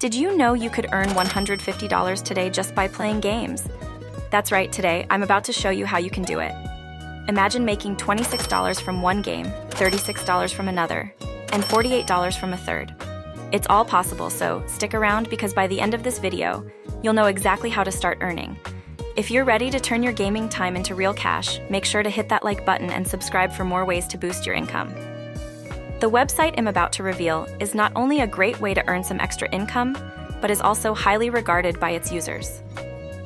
Did you know you could earn $150 today just by playing games? That's right, today I'm about to show you how you can do it. Imagine making $26 from one game, $36 from another, and $48 from a third. It's all possible, so stick around because by the end of this video, you'll know exactly how to start earning. If you're ready to turn your gaming time into real cash, make sure to hit that like button and subscribe for more ways to boost your income. The website I'm about to reveal is not only a great way to earn some extra income, but is also highly regarded by its users.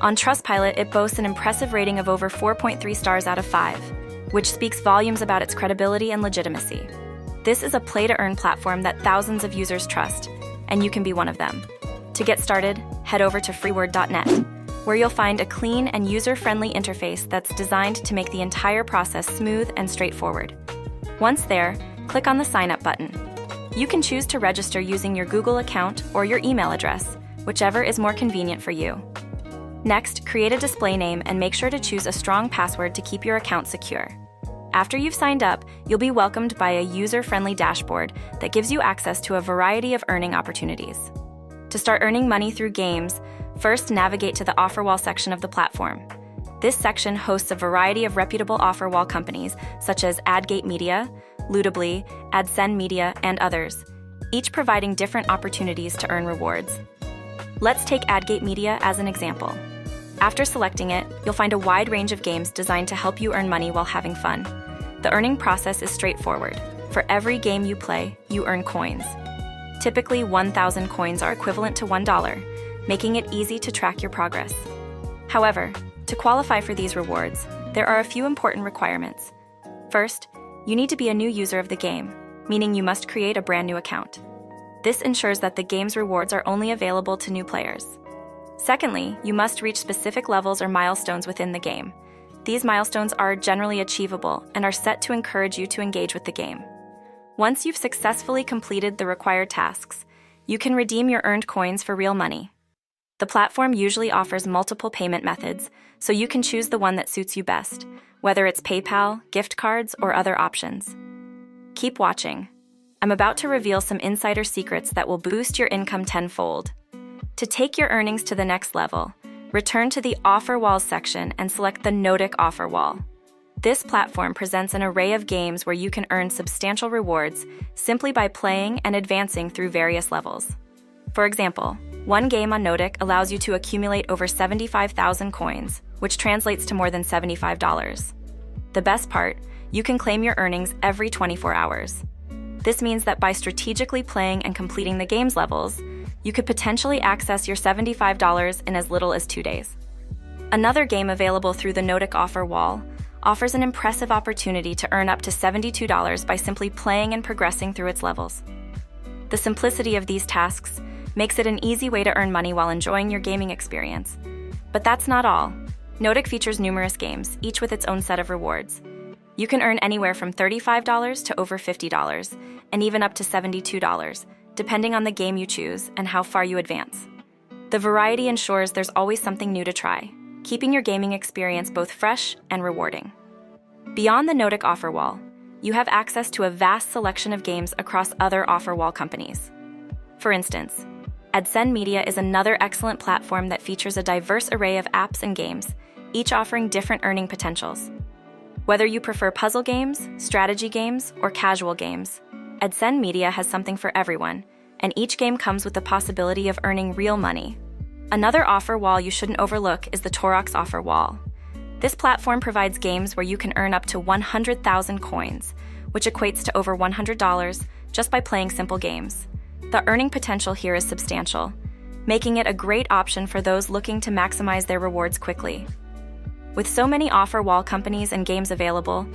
On Trustpilot, it boasts an impressive rating of over 4.3 stars out of 5, which speaks volumes about its credibility and legitimacy. This is a play-to-earn platform that thousands of users trust, and you can be one of them. To get started, head over to freeword.net, where you'll find a clean and user-friendly interface that's designed to make the entire process smooth and straightforward. Once there, click on the Sign Up button. You can choose to register using your Google account or your email address, whichever is more convenient for you. Next, create a display name and make sure to choose a strong password to keep your account secure. After you've signed up, you'll be welcomed by a user-friendly dashboard that gives you access to a variety of earning opportunities. To start earning money through games, first navigate to the offer wall section of the platform. This section hosts a variety of reputable offer wall companies such as AdGate Media, Lootably, AdSend Media, and others, each providing different opportunities to earn rewards. Let's take AdGate Media as an example. After selecting it, you'll find a wide range of games designed to help you earn money while having fun. The earning process is straightforward. For every game you play, you earn coins. Typically, 1,000 coins are equivalent to $1, making it easy to track your progress. However, to qualify for these rewards, there are a few important requirements. First, you need to be a new user of the game, meaning you must create a brand new account. This ensures that the game's rewards are only available to new players. Secondly, you must reach specific levels or milestones within the game. These milestones are generally achievable and are set to encourage you to engage with the game. Once you've successfully completed the required tasks, you can redeem your earned coins for real money. The platform usually offers multiple payment methods, so you can choose the one that suits you best, whether it's PayPal, gift cards, or other options. Keep watching. I'm about to reveal some insider secrets that will boost your income tenfold. To take your earnings to the next level, return to the Offer Walls section and select the Notic Offer Wall. This platform presents an array of games where you can earn substantial rewards simply by playing and advancing through various levels. For example, one game on Notic allows you to accumulate over 75,000 coins, which translates to more than $75. The best part, you can claim your earnings every 24 hours. This means that by strategically playing and completing the game's levels, you could potentially access your $75 in as little as 2 days. Another game available through the Notic Offer Wall offers an impressive opportunity to earn up to $72 by simply playing and progressing through its levels. The simplicity of these tasks makes it an easy way to earn money while enjoying your gaming experience. But that's not all. Notic features numerous games, each with its own set of rewards. You can earn anywhere from $35 to over $50, and even up to $72, depending on the game you choose and how far you advance. The variety ensures there's always something new to try, keeping your gaming experience both fresh and rewarding. Beyond the Notic Offer Wall, you have access to a vast selection of games across other offer wall companies. For instance, AdSend Media is another excellent platform that features a diverse array of apps and games, each offering different earning potentials. Whether you prefer puzzle games, strategy games, or casual games, AdSend Media has something for everyone, and each game comes with the possibility of earning real money. Another offer wall you shouldn't overlook is the Torox Offer Wall. This platform provides games where you can earn up to 100,000 coins, which equates to over $100 just by playing simple games. The earning potential here is substantial, making it a great option for those looking to maximize their rewards quickly. With so many offer wall companies and games available,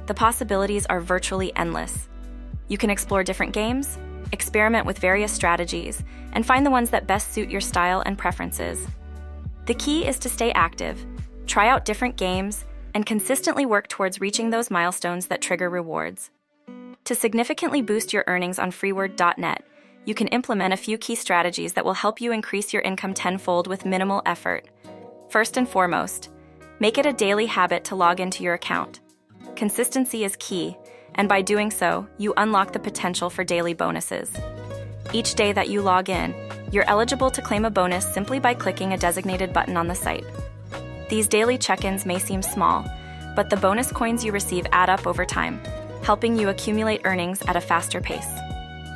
the possibilities are virtually endless. You can explore different games, experiment with various strategies, and find the ones that best suit your style and preferences. The key is to stay active, try out different games, and consistently work towards reaching those milestones that trigger rewards. To significantly boost your earnings on freeword.net, you can implement a few key strategies that will help you increase your income tenfold with minimal effort. First and foremost, make it a daily habit to log into your account. Consistency is key, and by doing so, you unlock the potential for daily bonuses. Each day that you log in, you're eligible to claim a bonus simply by clicking a designated button on the site. These daily check-ins may seem small, but the bonus coins you receive add up over time, helping you accumulate earnings at a faster pace.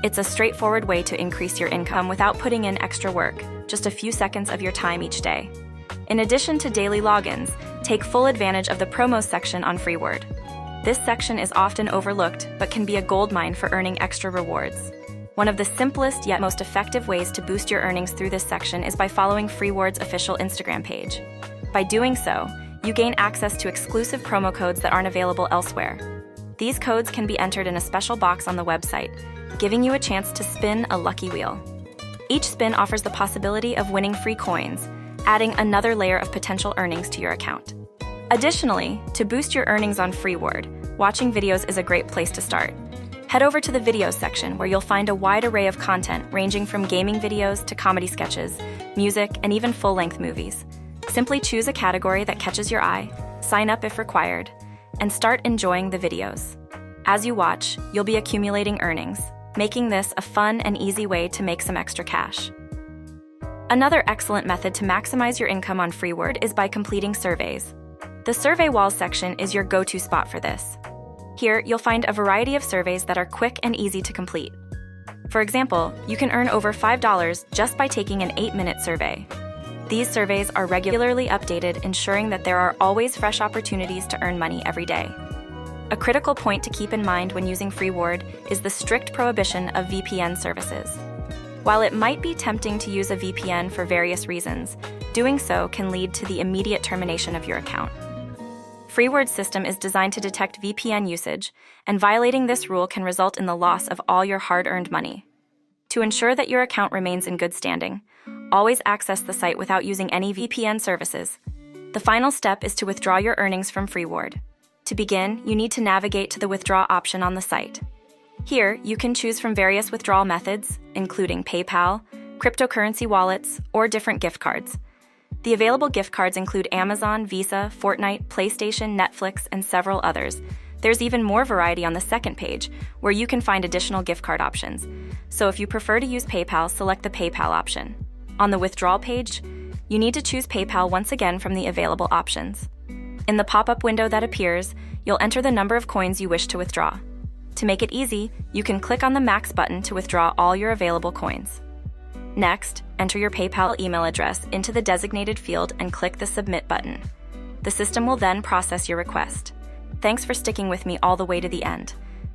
It's a straightforward way to increase your income without putting in extra work, just a few seconds of your time each day. In addition to daily logins, take full advantage of the promos section on Freeword. This section is often overlooked but can be a goldmine for earning extra rewards. One of the simplest yet most effective ways to boost your earnings through this section is by following Freeword's official Instagram page. By doing so, you gain access to exclusive promo codes that aren't available elsewhere. These codes can be entered in a special box on the website, giving you a chance to spin a lucky wheel. Each spin offers the possibility of winning free coins, adding another layer of potential earnings to your account. Additionally, to boost your earnings on Freeword, watching videos is a great place to start. Head over to the videos section where you'll find a wide array of content ranging from gaming videos to comedy sketches, music, and even full-length movies. Simply choose a category that catches your eye, sign up if required, and start enjoying the videos. As you watch, you'll be accumulating earnings, making this a fun and easy way to make some extra cash. Another excellent method to maximize your income on Freeword is by completing surveys. The Survey Walls section is your go-to spot for this. Here, you'll find a variety of surveys that are quick and easy to complete. For example, you can earn over $5 just by taking an 8-minute survey. These surveys are regularly updated, ensuring that there are always fresh opportunities to earn money every day. A critical point to keep in mind when using Freeword is the strict prohibition of VPN services. While it might be tempting to use a VPN for various reasons, doing so can lead to the immediate termination of your account. Freeword's system is designed to detect VPN usage, and violating this rule can result in the loss of all your hard-earned money. To ensure that your account remains in good standing, always access the site without using any VPN services. The final step is to withdraw your earnings from Freeword. To begin, you need to navigate to the withdraw option on the site. Here, you can choose from various withdrawal methods, including PayPal, cryptocurrency wallets, or different gift cards. The available gift cards include Amazon, Visa, Fortnite, PlayStation, Netflix, and several others. There's even more variety on the second page, where you can find additional gift card options. So if you prefer to use PayPal, select the PayPal option. On the withdrawal page, you need to choose PayPal once again from the available options. In the pop-up window that appears, you'll enter the number of coins you wish to withdraw. To make it easy, you can click on the Max button to withdraw all your available coins. Next, enter your PayPal email address into the designated field and click the Submit button. The system will then process your request. Thanks for sticking with me all the way to the end.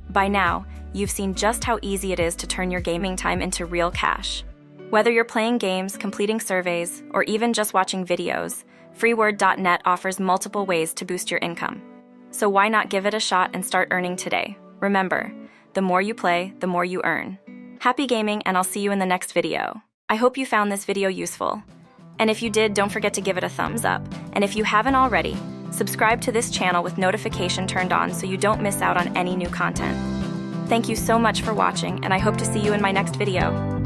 By now, you've seen just how easy it is to turn your gaming time into real cash. Whether you're playing games, completing surveys, or even just watching videos, Freeword.net offers multiple ways to boost your income. So why not give it a shot and start earning today? Remember, the more you play, the more you earn. Happy gaming, and I'll see you in the next video. I hope you found this video useful. And if you did, don't forget to give it a thumbs up. And if you haven't already, subscribe to this channel with notification turned on so you don't miss out on any new content. Thank you so much for watching, and I hope to see you in my next video.